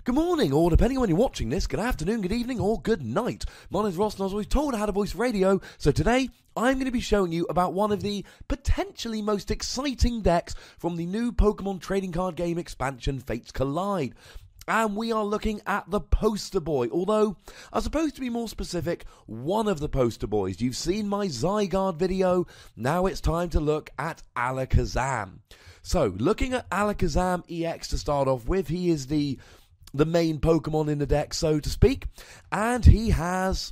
Good morning, or depending on when you're watching this, good afternoon, good evening, or good night. My name's Ross, and I was always told I had a voice radio, so today I'm going to be showing you about one of the potentially most exciting decks from the new Pokemon trading card game expansion, Fates Collide. And we are looking at the poster boy, although I'm supposed to be more specific, one of the poster boys. You've seen my Zygarde video, now it's time to look at Alakazam. So, looking at Alakazam EX to start off with, he is the main Pokemon in the deck, so to speak, and he has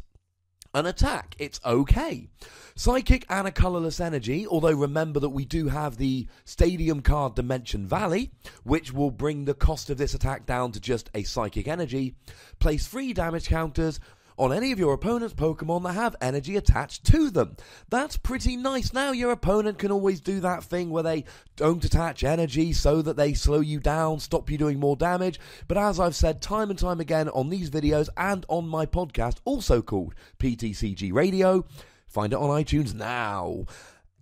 an attack. It's okay. Psychic and a colourless energy, although remember that we do have the Stadium card Dimension Valley, which will bring the cost of this attack down to just a psychic energy. Place 3 damage counters on any of your opponent's Pokemon that have energy attached to them. That's pretty nice. Now your opponent can always do that thing where they don't attach energy so that they slow you down, stop you doing more damage. But as I've said time and time again on these videos and on my podcast, also called PTCG Radio, find it on iTunes now.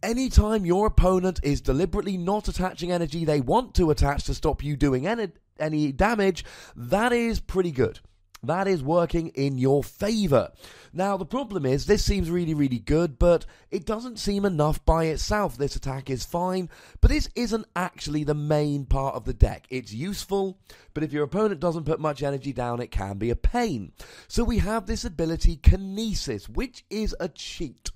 Anytime your opponent is deliberately not attaching energy they want to attach to stop you doing any damage, that is pretty good. That is working in your favour. Now, the problem is, this seems really, really good, but it doesn't seem enough by itself. This attack is fine, but this isn't actually the main part of the deck. It's useful, but if your opponent doesn't put much energy down, it can be a pain. So we have this ability, Kinesis, which is a cheat,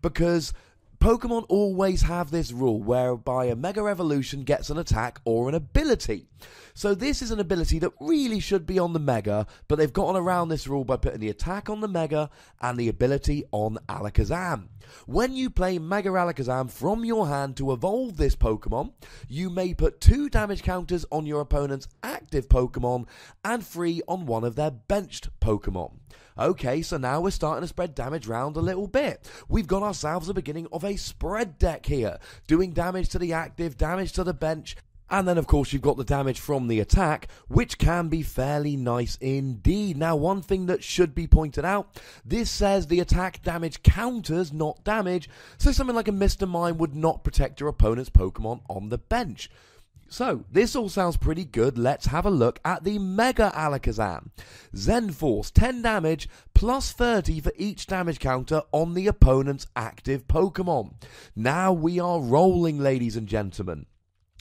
because Pokemon always have this rule whereby a Mega Evolution gets an attack or an ability. So this is an ability that really should be on the Mega, but they've gotten around this rule by putting the attack on the Mega and the ability on Alakazam. When you play Mega Alakazam from your hand to evolve this Pokemon, you may put 2 damage counters on your opponent's active Pokemon and 3 on one of their benched Pokemon. Okay, so now we're starting to spread damage around a little bit. We've got ourselves the beginning of a spread deck here, doing damage to the active, damage to the bench, and then of course you've got the damage from the attack, which can be fairly nice indeed. Now, one thing that should be pointed out, this says the attack damage counters, not damage, so something like a Mr. Mime would not protect your opponent's Pokemon on the bench. So, this all sounds pretty good. Let's have a look at the Mega Alakazam. Zen Force, 10 damage, plus 30 for each damage counter on the opponent's active Pokemon. Now we are rolling, ladies and gentlemen.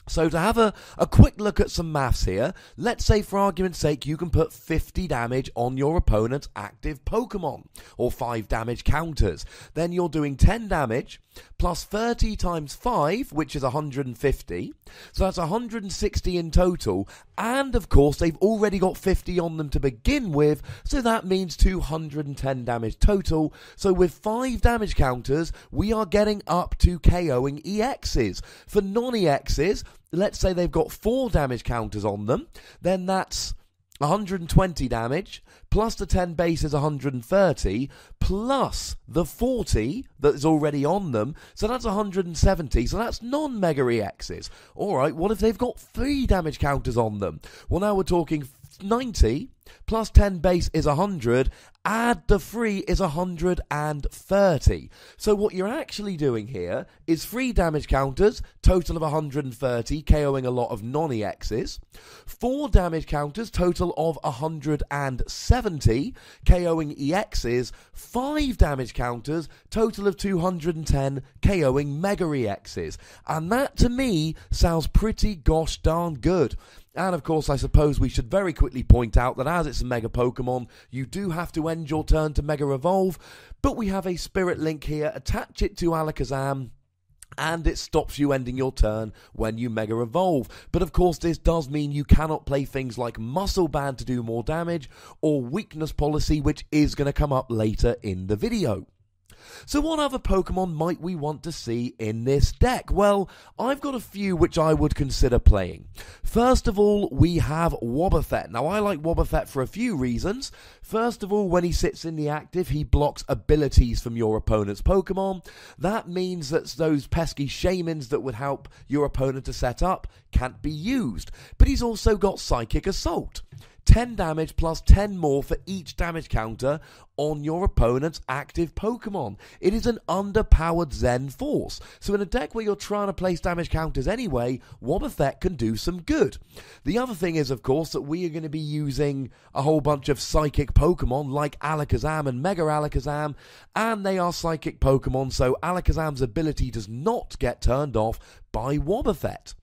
So to have a quick look at some maths here, let's say for argument's sake you can put 50 damage on your opponent's active Pokemon, or 5 damage counters. Then you're doing 10 damage, plus 30 times 5, which is 150, so that's 160 in total, and of course they've already got 50 on them to begin with, so that means 210 damage total. So with 5 damage counters, we are getting up to KOing EXs. For non-EXs, let's say they've got 4 damage counters on them, then that's 120 damage, plus the 10 base is 130, plus the 40 that is already on them, so that's 170, so that's non-Mega EXs. Alright, what if they've got 3 damage counters on them? Well, now we're talking 90, plus 10 base is 100, add the 3 is 130. So what you're actually doing here is 3 damage counters, total of 130, KOing a lot of non-EXs. 4 damage counters, total of 170, KOing EXs. 5 damage counters, total of 210, KOing Mega EXs. And that, to me, sounds pretty gosh darn good. And of course, I suppose we should very quickly point out that as it's a Mega Pokemon, you do have to end your turn to Mega Evolve, but we have a Spirit Link here, attach it to Alakazam, and it stops you ending your turn when you Mega Evolve. But of course, this does mean you cannot play things like Muscle Band to do more damage, or Weakness Policy, which is going to come up later in the video. So what other Pokemon might we want to see in this deck? Well, I've got a few which I would consider playing. First of all, we have Wobbuffet. Now, I like Wobbuffet for a few reasons. First of all, when he sits in the active, he blocks abilities from your opponent's Pokemon. That means that those pesky Shaymins that would help your opponent to set up can't be used. But he's also got Psychic Assault. 10 damage plus 10 more for each damage counter on your opponent's active Pokemon. It is an underpowered Zen Force, so in a deck where you're trying to place damage counters anyway, Wobbuffet can do some good. The other thing is, of course, that we are going to be using a whole bunch of Psychic Pokemon like Alakazam and Mega Alakazam, and they are Psychic Pokemon, so Alakazam's ability does not get turned off by Wobbuffet.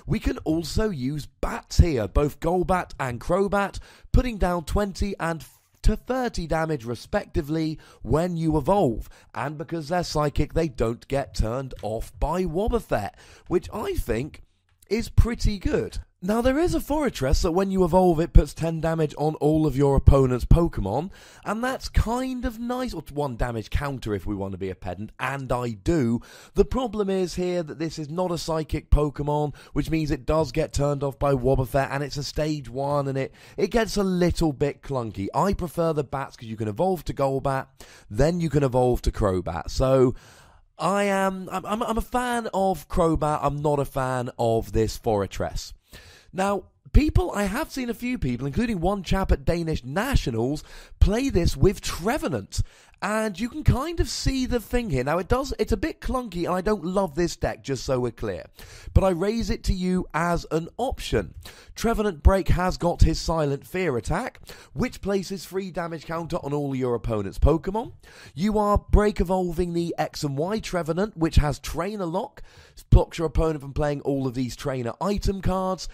We can also use bats here, both Golbat and Crobat, putting down 20 and to 30 damage respectively when you evolve, and because they're psychic they don't get turned off by Wobbuffet, which I think is pretty good. Now there is a Forretress that when you evolve it puts 10 damage on all of your opponent's Pokemon, and that's kind of nice, or 1 damage counter if we want to be a pedant, and I do. The problem is here that this is not a Psychic Pokemon, which means it does get turned off by Wobbuffet, and it's a stage 1, and it gets a little bit clunky. I prefer the bats because you can evolve to Golbat, then you can evolve to Crobat, so I'm a fan of Crobat, I'm not a fan of this Forretress. Now, I have seen a few people, including one chap at Danish Nationals, play this with Trevenant. And you can kind of see the thing here. Now, it's a bit clunky, and I don't love this deck, just so we're clear. But I raise it to you as an option. Trevenant Break has got his Silent Fear attack, which places free damage counter on all your opponent's Pokemon. You are break evolving the X and Y Trevenant, which has Trainer Lock, blocks your opponent from playing all of these trainer item cards.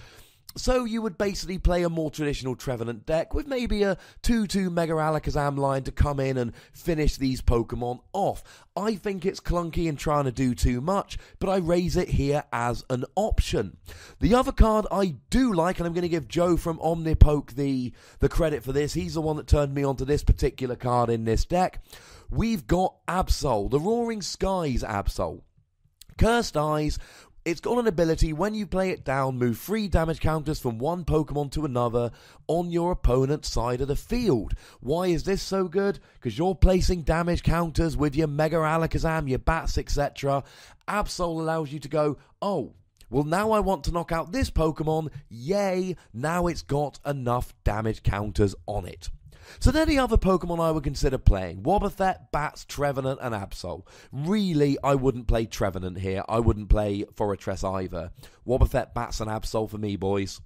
So you would basically play a more traditional Trevenant deck with maybe a 2/2 Mega Alakazam line to come in and finish these Pokemon off. I think it's clunky and trying to do too much, but I raise it here as an option. The other card I do like, and I'm going to give Joe from Omnipoke the credit for this, he's the one that turned me onto this particular card in this deck. We've got Absol, the Roaring Skies Absol. Cursed Eyes. It's got an ability, when you play it down, move 3 damage counters from one Pokemon to another on your opponent's side of the field. Why is this so good? Because you're placing damage counters with your Mega Alakazam, your Bats, etc. Absol allows you to go, oh, well now I want to knock out this Pokemon, yay, now it's got enough damage counters on it. So they're the other Pokemon I would consider playing. Wobbuffet, Bats, Trevenant, and Absol. Really, I wouldn't play Trevenant here. I wouldn't play Forretress either. Wobbuffet, Bats, and Absol for me, boys.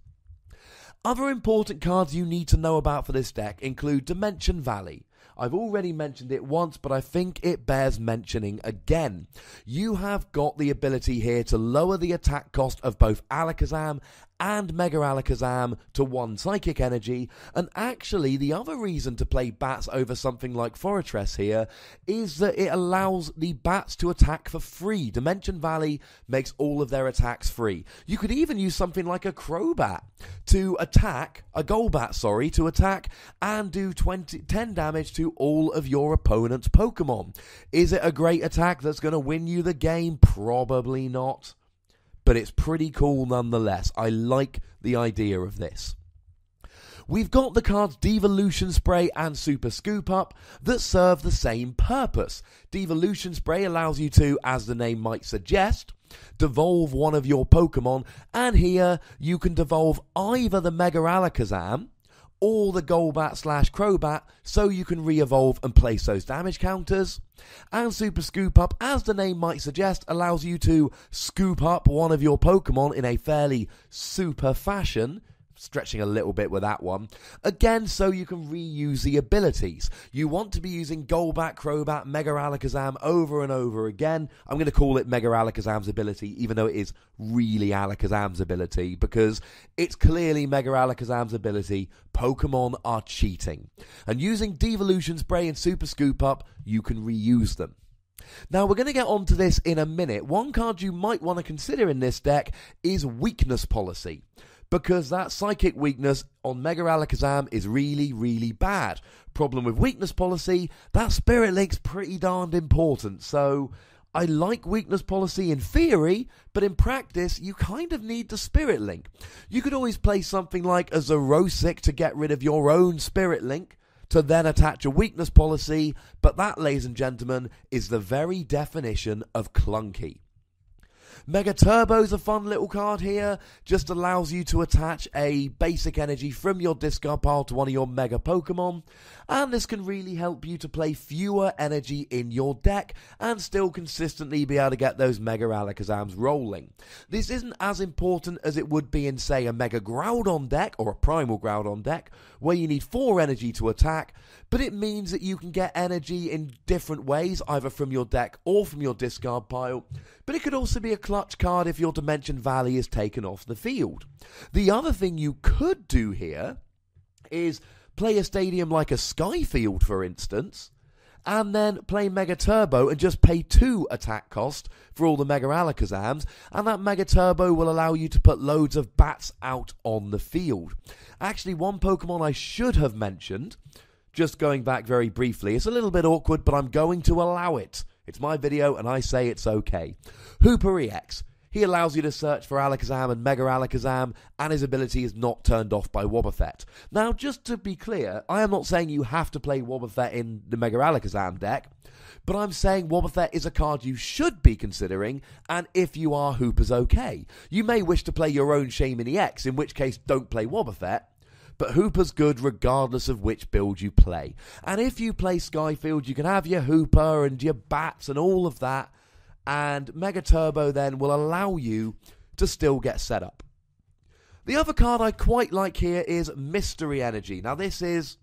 Other important cards you need to know about for this deck include Dimension Valley. I've already mentioned it once, but I think it bears mentioning again. You have got the ability here to lower the attack cost of both Alakazam and Mega Alakazam to 1 Psychic Energy, and actually the other reason to play Bats over something like Forretress here is that it allows the Bats to attack for free. Dimension Valley makes all of their attacks free. You could even use something like a Crobat to attack, a Golbat, sorry, to attack and do 10 damage to all of your opponent's Pokemon. Is it a great attack that's going to win you the game? Probably not. But it's pretty cool nonetheless. I like the idea of this. We've got the cards Devolution Spray and Super Scoop Up that serve the same purpose. Devolution Spray allows you to, as the name might suggest, devolve one of your Pokemon, and here you can devolve either the Mega Alakazam or the Golbat/Crobat, so you can re-evolve and place those damage counters. And Super Scoop Up, as the name might suggest, allows you to scoop up one of your Pokemon in a fairly super fashion, stretching a little bit with that one, again so you can reuse the abilities. You want to be using Golbat, Crobat, Mega Alakazam over and over again. I'm going to call it Mega Alakazam's ability, even though it is really Alakazam's ability, because it's clearly Mega Alakazam's ability. Pokemon are cheating. And using Devolution Spray and Super Scoop Up, you can reuse them. Now, we're going to get onto this in a minute. One card you might want to consider in this deck is Weakness Policy, because that Psychic weakness on Mega Alakazam is really, really bad. Problem with Weakness Policy, that Spirit Link's pretty darned important, so I like Weakness Policy in theory, but in practice, you kind of need the Spirit Link. You could always play something like a Xerosic to get rid of your own Spirit Link, to then attach a Weakness Policy, but that, ladies and gentlemen, is the very definition of clunky. Mega Turbo's a fun little card here. Just allows you to attach a basic energy from your discard pile to one of your Mega Pokemon. And this can really help you to play fewer energy in your deck and still consistently be able to get those Mega Alakazams rolling. This isn't as important as it would be in, say, a Mega Groudon deck or a Primal Groudon deck, where you need 4 energy to attack, but it means that you can get energy in different ways, either from your deck or from your discard pile. But it could also be a clutch card if your Dimension Valley is taken off the field. The other thing you could do here is play a stadium like a Skyfield, for instance, and then play Mega Turbo and just pay 2 attack cost for all the Mega Alakazams, and that Mega Turbo will allow you to put loads of bats out on the field. Actually, one Pokemon I should have mentioned, just going back very briefly, it's a little bit awkward, but I'm going to allow it. It's my video and I say it's okay. Hooper EX. He allows you to search for Alakazam and Mega Alakazam, and his ability is not turned off by Wobbuffet. Now, just to be clear, I am not saying you have to play Wobbuffet in the Mega Alakazam deck, but I'm saying Wobbuffet is a card you should be considering, and if you are, Hooper's okay. You may wish to play your own Shaymin EX, in which case don't play Wobbuffet, but Hooper's good regardless of which build you play. And if you play Skyfield, you can have your Hooper and your bats and all of that, and Mega Turbo then will allow you to still get set up. The other card I quite like here is Mystery Energy. Now this is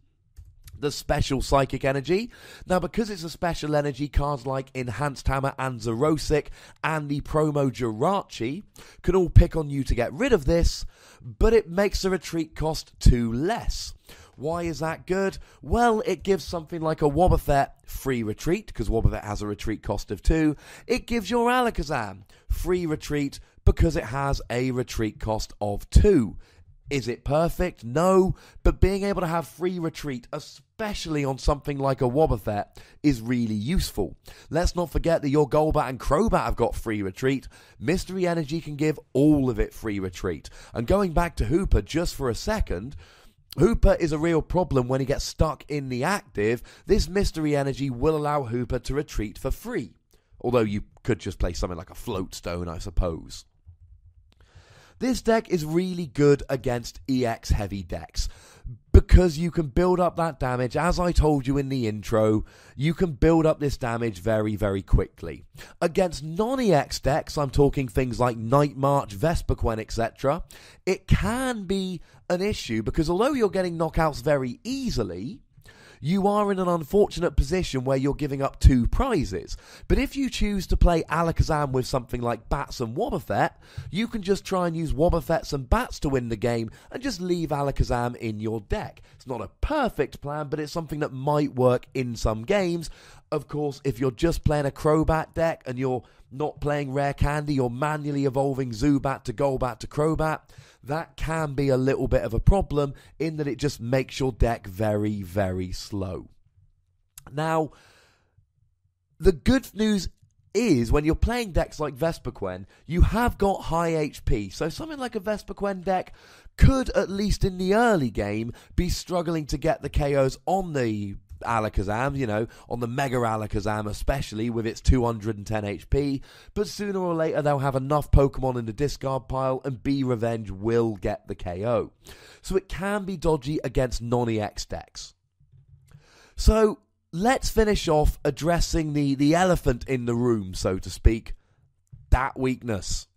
the special Psychic Energy. Now because it's a special energy, cards like Enhanced Hammer and Xerosic and the promo Jirachi can all pick on you to get rid of this, but it makes the retreat cost 2 less. Why is that good? Well, it gives something like a Wobbuffet free retreat, because Wobbuffet has a retreat cost of 2. It gives your Alakazam free retreat because it has a retreat cost of 2. Is it perfect? No, but being able to have free retreat, especially on something like a Wobbuffet, is really useful. Let's not forget that your Golbat and Crobat have got free retreat. Mystery Energy can give all of it free retreat. And going back to Hooper just for a second, Hooper is a real problem when he gets stuck in the active. This Mystery Energy will allow Hooper to retreat for free. Although you could just play something like a Floatstone, I suppose. This deck is really good against EX heavy decks because you can build up that damage. As I told you in the intro, you can build up this damage very, very quickly. Against non-EX decks, I'm talking things like Night March, Vespiquen, etc., it can be an issue because although you're getting knockouts very easily, you are in an unfortunate position where you're giving up 2 prizes. But if you choose to play Alakazam with something like Bats and Wobbuffet, you can just try and use Wobbuffets and Bats to win the game and just leave Alakazam in your deck. It's not a perfect plan, but it's something that might work in some games. Of course, if you're just playing a Crobat deck and you're not playing Rare Candy, you're manually evolving Zubat to Golbat to Crobat, that can be a little bit of a problem in that it just makes your deck very, very slow. Now, the good news is when you're playing decks like Vespiquen, you have got high HP. So something like a Vespiquen deck could, at least in the early game, be struggling to get the KOs on the Alakazam, you know, on the Mega Alakazam especially with its 210 HP, but sooner or later they'll have enough Pokemon in the discard pile and B Revenge will get the KO. So it can be dodgy against non-EX decks. So let's finish off addressing the elephant in the room, so to speak, that weakness.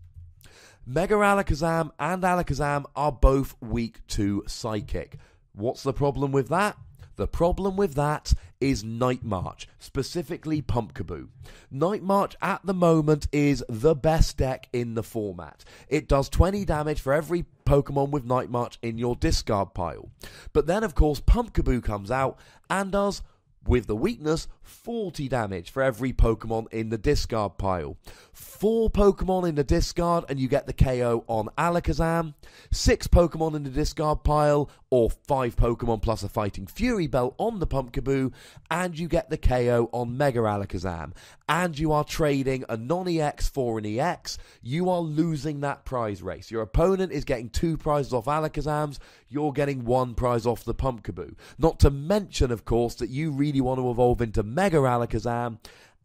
Mega Alakazam and Alakazam are both weak to Psychic. What's the problem with that? The problem with that is Night March, specifically Pumpkaboo. Night March at the moment is the best deck in the format. It does 20 damage for every Pokemon with Night March in your discard pile. But then, of course, Pumpkaboo comes out and does, with the weakness, 40 damage for every Pokemon in the discard pile. 4 Pokemon in the discard and you get the KO on Alakazam. 6 Pokemon in the discard pile, or 5 Pokemon plus a Fighting Fury Belt on the Pumpkaboo, and you get the KO on Mega Alakazam. And you are trading a non-EX for an EX. You are losing that prize race. Your opponent is getting 2 prizes off Alakazams. You're getting 1 prize off the Pumpkaboo. Not to mention, of course, that you really want to evolve into Mega Alakazam,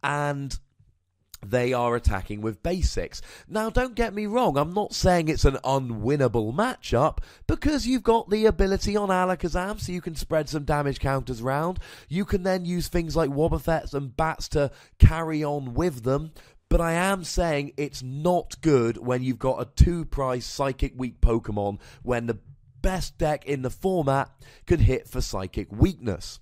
and they are attacking with basics. Now, don't get me wrong, I'm not saying it's an unwinnable matchup, because you've got the ability on Alakazam, so you can spread some damage counters around. You can then use things like Wobbuffets and Bats to carry on with them. But I am saying it's not good when you've got a 2-price Psychic Weak Pokemon, when the best deck in the format can hit for Psychic Weakness.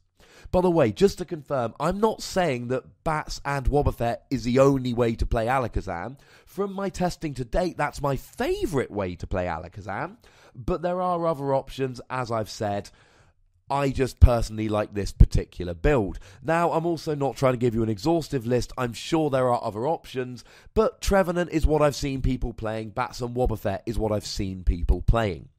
By the way, just to confirm, I'm not saying that Bats and Wobbuffet is the only way to play Alakazam. From my testing to date, that's my favourite way to play Alakazam. But there are other options, as I've said. I just personally like this particular build. Now, I'm also not trying to give you an exhaustive list. I'm sure there are other options. But Trevenant is what I've seen people playing. Bats and Wobbuffet is what I've seen people playing.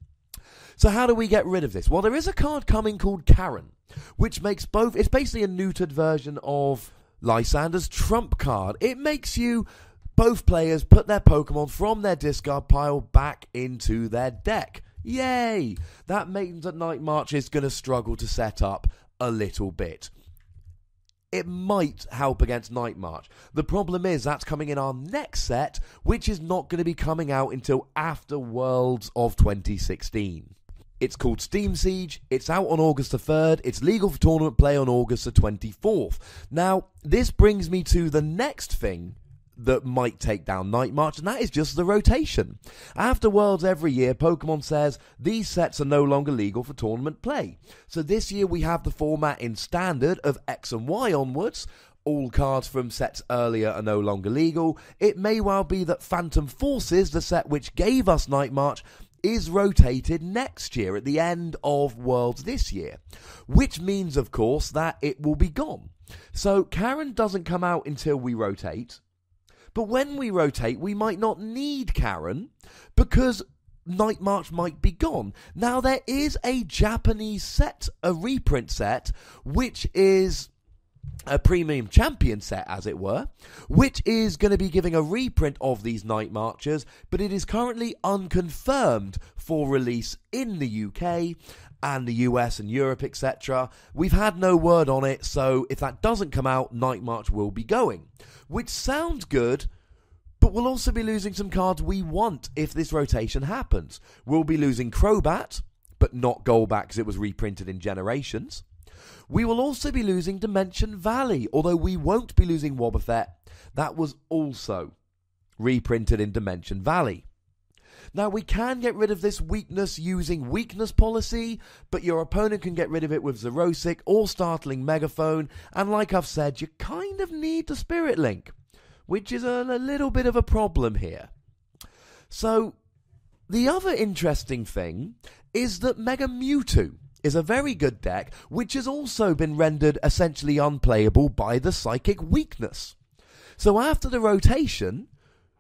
So how do we get rid of this? Well, there is a card coming called Karen, which makes both... It's basically a neutered version of Lysander's trump card. It makes both players put their Pokemon from their discard pile back into their deck. Yay! That means that Night March is going to struggle to set up a little bit. It might help against Night March. The problem is that's coming in our next set, which is not going to be coming out until after Worlds of 2016. It's called Steam Siege, it's out on August the 3rd, it's legal for tournament play on August the 24th. Now, this brings me to the next thing that might take down Night March, and that is just the rotation. After Worlds every year, Pokemon says these sets are no longer legal for tournament play. So this year we have the format in Standard of X and Y onwards. All cards from sets earlier are no longer legal. It may well be that Phantom Forces, the set which gave us Night March, is rotated next year at the end of Worlds this year, which means, of course, that it will be gone. So Karen doesn't come out until we rotate, but when we rotate, we might not need Karen because Night March might be gone. Now, there is a Japanese set, a reprint set, which is a premium champion set, as it were, which is going to be giving a reprint of these Night Marchers, but it is currently unconfirmed for release in the UK and the US and Europe, etc. We've had no word on it, so if that doesn't come out, Night March will be going, which sounds good, but we'll also be losing some cards we want if this rotation happens. We'll be losing Crobat, but not Golbat because it was reprinted in Generations. We will also be losing Dimension Valley, although we won't be losing Wobbuffet. That was also reprinted in Dimension Valley. Now, we can get rid of this weakness using weakness policy, but your opponent can get rid of it with Xerosic or Startling Megaphone, and like I've said, you kind of need the Spirit Link, which is a little bit of a problem here. So, the other interesting thing is that Mega Mewtwo is a very good deck, which has also been rendered essentially unplayable by the Psychic Weakness. So after the rotation,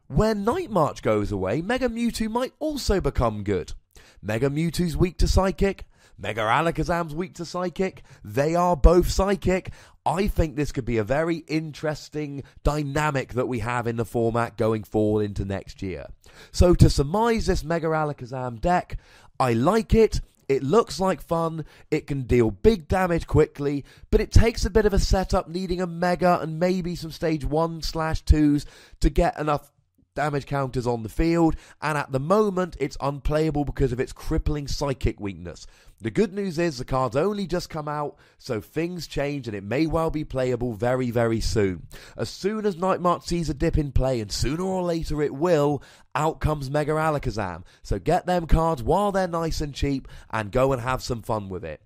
when Night March goes away, Mega Mewtwo might also become good. Mega Mewtwo's weak to Psychic, Mega Alakazam's weak to Psychic, they are both Psychic. I think this could be a very interesting dynamic that we have in the format going forward into next year. So to surmise this Mega Alakazam deck, I like it. It looks like fun, it can deal big damage quickly, but it takes a bit of a setup needing a Mega and maybe some stage 1/2s to get enough damage counters on the field, and at the moment it's unplayable because of its crippling Psychic weakness. The good news is the card's only just come out, so things change and it may well be playable very, very soon. As soon as Night March sees a dip in play, and sooner or later it will, out comes Mega Alakazam. So get them cards while they're nice and cheap and go and have some fun with it.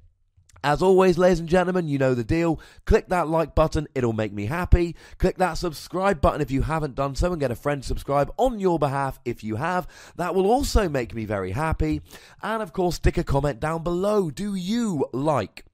As always, ladies and gentlemen, you know the deal. Click that like button, it'll make me happy. Click that subscribe button if you haven't done so, and get a friend to subscribe on your behalf if you have. That will also make me very happy. And of course, stick a comment down below. Do you like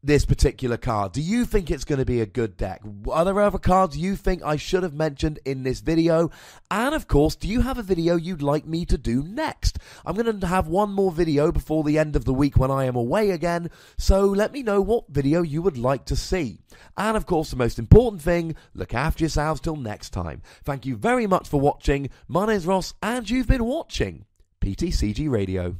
this particular card? Do you think it's going to be a good deck? Are there other cards you think I should have mentioned in this video? And of course, do you have a video you'd like me to do next? I'm going to have one more video before the end of the week when I am away again, so let me know what video you would like to see. And of course, the most important thing, look after yourselves till next time. Thank you very much for watching. My name is Ross, and you've been watching PTCG Radio.